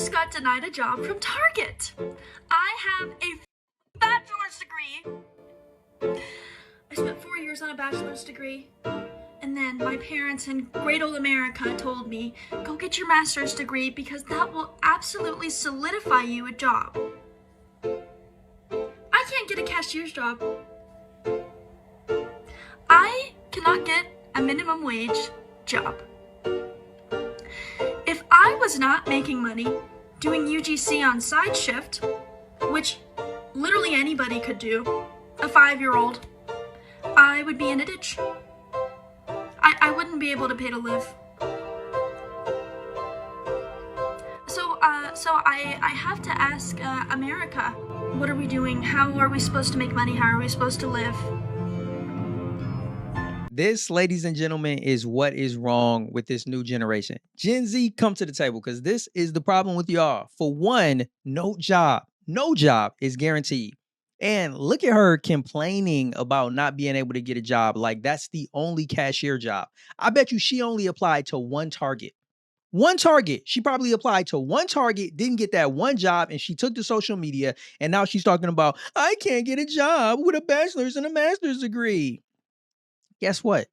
just got denied a job from Target. I have a bachelor's degree. I spent 4 years on a bachelor's degree. And then my parents in great old America told me, go get your master's degree because that will absolutely solidify you a job. I can't get a cashier's job. I cannot get a minimum wage job. If I was not making money doing UGC on side shift, which literally anybody could do, a 5-year-old, I would be in a ditch. I wouldn't be able to pay to live. So I have to ask America, what are we doing? How are we supposed to make money? How are we supposed to live? This, ladies and gentlemen, is what is wrong with this new generation. Gen Z, come to the table because this is the problem with y'all. For one, no job is guaranteed. And look at her complaining about not being able to get a job like that's the only cashier job. I bet you she only applied to one Target. One Target. She probably applied to one Target, didn't get that one job, and she took to social media, and now she's talking about, I can't get a job with a bachelor's and a master's degree. Guess what?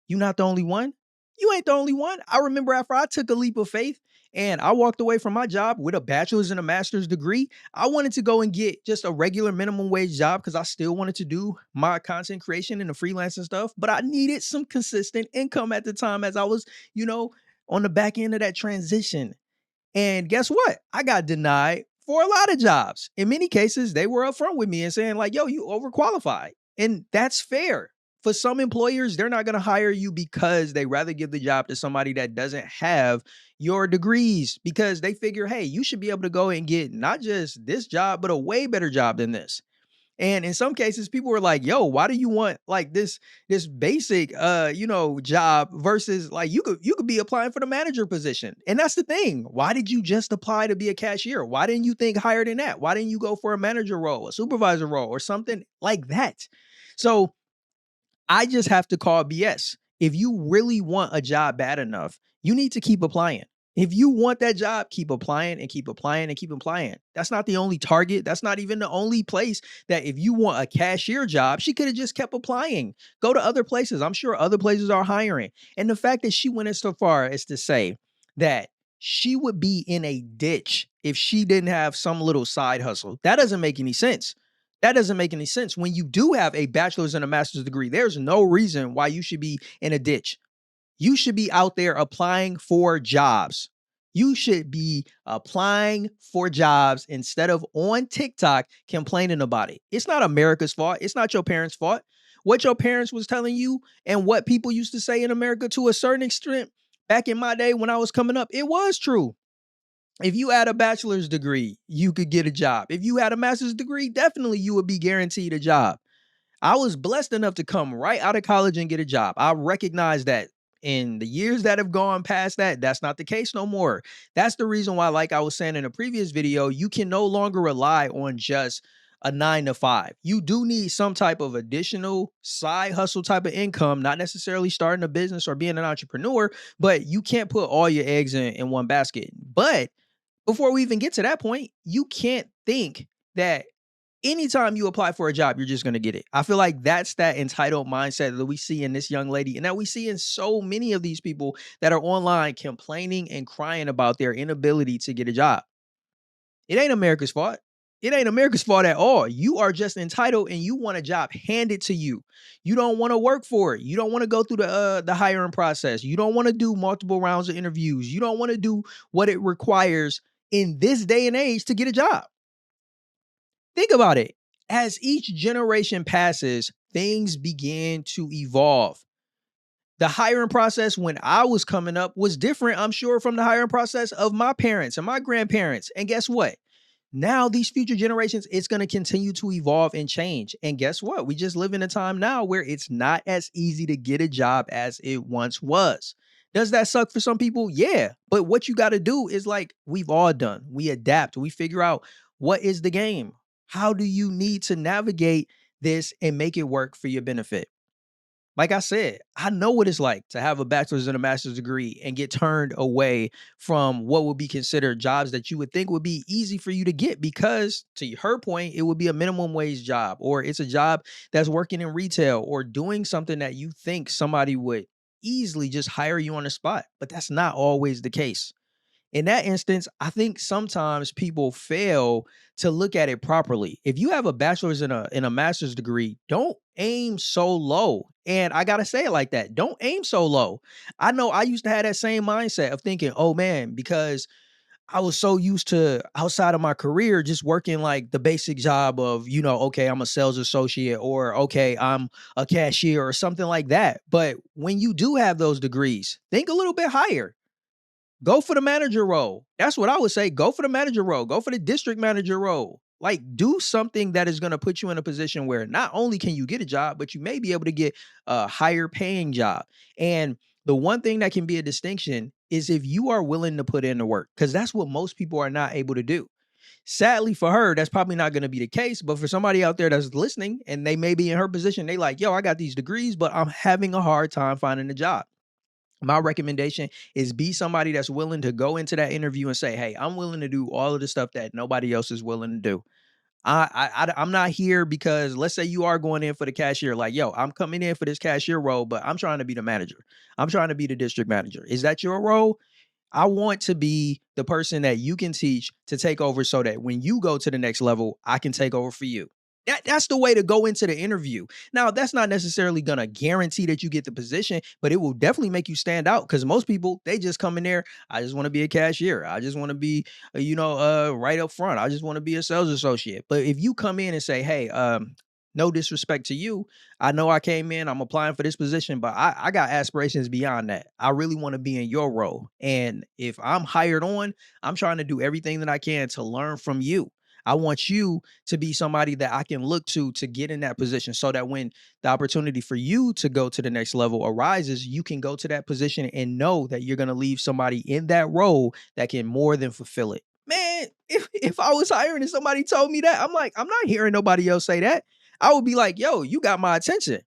You're not the only one. You ain't the only one. I remember after I took a leap of faith and I walked away from my job with a bachelor's and a master's degree, I wanted to go and get just a regular minimum wage job because I still wanted to do my content creation and the freelancing stuff. But I needed some consistent income at the time as I was, on the back end of that transition. And guess what? I got denied for a lot of jobs. In many cases, they were upfront with me and saying like, yo, you overqualified. And that's fair. For some employers, they're not going to hire you because they rather give the job to somebody that doesn't have your degrees because they figure, hey, you should be able to go and get not just this job, but a way better job than this. And in some cases, people were like, yo, why do you want like this basic, job versus like you could be applying for the manager position. And that's the thing. Why did you just apply to be a cashier? Why didn't you think higher than that? Why didn't you go for a manager role, a supervisor role or something like that? So I just have to call BS. If you really want a job bad enough, you need to keep applying. If you want that job, keep applying and keep applying and keep applying. That's not the only Target. That's not even the only place that if you want a cashier job, she could have just kept applying. Go to other places. I'm sure other places are hiring. And the fact that she went as so far as to say that she would be in a ditch if she didn't have some little side hustle, that doesn't make any sense. That doesn't make any sense. When you do have a bachelor's and a master's degree, there's no reason why you should be in a ditch. You should be out there applying for jobs. You should be applying for jobs instead of on TikTok complaining about it. It's not America's fault. It's not your parents' fault. What your parents was telling you and what people used to say in America to a certain extent back in my day when I was coming up, it was true. If you had a bachelor's degree, you could get a job. If you had a master's degree, definitely you would be guaranteed a job. I was blessed enough to come right out of college and get a job. I recognize that in the years that have gone past that, that's not the case no more. That's the reason why, like I was saying in a previous video, you can no longer rely on just a 9 to 5. You do need some type of additional side hustle type of income, not necessarily starting a business or being an entrepreneur, but you can't put all your eggs in one basket. But before we even get to that point, you can't think that anytime you apply for a job, you're just going to get it. I feel like that's that entitled mindset that we see in this young lady and that we see in so many of these people that are online complaining and crying about their inability to get a job. It ain't America's fault. It ain't America's fault at all. You are just entitled and you want a job handed to you. You don't want to work for it. You don't want to go through the hiring process. You don't want to do multiple rounds of interviews. You don't want to do what it requires in this day and age to get a job. Think about it. As each generation passes, things begin to evolve. The hiring process when I was coming up was different, I'm sure, from the hiring process of my parents and my grandparents. And guess what? Now, these future generations, it's going to continue to evolve and change. And guess what? We just live in a time now where it's not as easy to get a job as it once was. Does that suck for some people? Yeah. But what you got to do is like we've all done. We adapt. We figure out what is the game. How do you need to navigate this and make it work for your benefit? Like I said, I know what it's like to have a bachelor's and a master's degree and get turned away from what would be considered jobs that you would think would be easy for you to get because, to her point, it would be a minimum wage job, or it's a job that's working in retail or doing something that you think somebody would easily just hire you on the spot. But that's not always the case. In that instance, I think sometimes people fail to look at it properly. If you have a bachelor's and a master's degree, don't aim so low. And I gotta say it like that. Don't aim so low. I know I used to have that same mindset of thinking, oh man, because I was so used to outside of my career just working like the basic job of, okay, I'm a sales associate or okay, I'm a cashier or something like that. But when you do have those degrees, think a little bit higher. Go for the manager role. That's what I would say. Go for the manager role. Go for the district manager role. Like, do something that is going to put you in a position where not only can you get a job, but you may be able to get a higher paying job. And the one thing that can be a distinction is if you are willing to put in the work, because that's what most people are not able to do. Sadly for her, that's probably not going to be the case. But for somebody out there that's listening and they may be in her position, they like, yo, I got these degrees, but I'm having a hard time finding a job. My recommendation is be somebody that's willing to go into that interview and say, "Hey, I'm willing to do all of the stuff that nobody else is willing to do. I'm not here because let's say you are going in for the cashier, like, yo, I'm coming in for this cashier role, but I'm trying to be the manager. I'm trying to be the district manager. Is that your role? I want to be the person that you can teach to take over so that when you go to the next level, I can take over for you. That's the way to go into the interview. Now, that's not necessarily going to guarantee that you get the position, but it will definitely make you stand out because most people, they just come in there. I just want to be a cashier. I just want to be, right up front. I just want to be a sales associate. But if you come in and say, hey, no disrespect to you, I know I came in, I'm applying for this position, but I got aspirations beyond that. I really want to be in your role. And if I'm hired on, I'm trying to do everything that I can to learn from you. I want you to be somebody that I can look to get in that position so that when the opportunity for you to go to the next level arises, you can go to that position and know that you're going to leave somebody in that role that can more than fulfill it. Man, if I was hiring and somebody told me that, I'm like, I'm not hearing nobody else say that. I would be like, yo, you got my attention.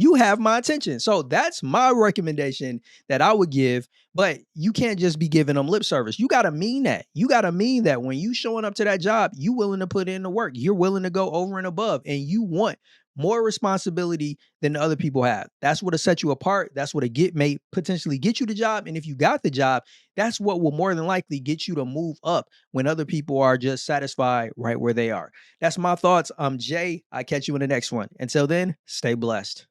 You have my attention. So that's my recommendation that I would give. But you can't just be giving them lip service. You got to mean that. You got to mean that when you showing up to that job, you willing to put in the work. You're willing to go over and above and you want more responsibility than the other people have. That's what'll set you apart. That's what may potentially get you the job. And if you got the job, that's what will more than likely get you to move up when other people are just satisfied right where they are. That's my thoughts. I'm Jay. I catch you in the next one. Until then, stay blessed.